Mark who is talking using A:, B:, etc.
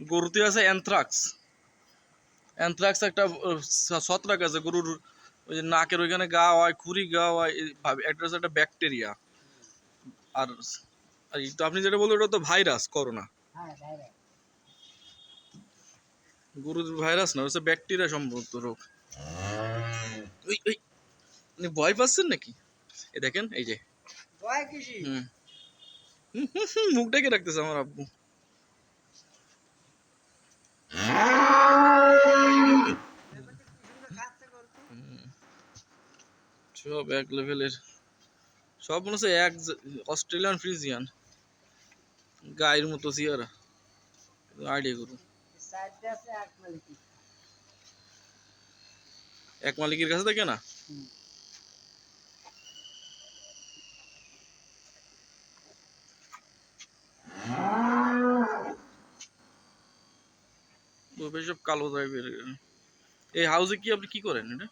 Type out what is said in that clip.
A: গরুতে আছে anthrax. Anthrax একটা ছত্রাক আছে গরুর, ওই যে নাকের ওইখানে গা হয়, খুরি গা হয়, একটা হচ্ছে একটা ব্যাকটেরিয়া। আর আর তো আপনি যেটা বললেন ওটা তো ভাইরাস, করোনা। গরুর ভাইরাস না, হচ্ছে ব্যাকটেরিয়া সম্ভবত রোগ। ওই ওই আপনি ভয় পাচ্ছেন নাকি? এই দেখেন, এই যে হুম মুখ ডেকে রাখতেছে আমার আব্বু। সব এক লেভেলের, সব মনে হচ্ছে এক অস্ট্রেলিয়ান ফ্রিজিয়ান, গায়ের মতো চেয়ারা, আইডিয়া করুন। এক মালিকের কাছে থাকে না। সব কালো টাইপের। এই হাউসে কি আপনি কি করেন এটা?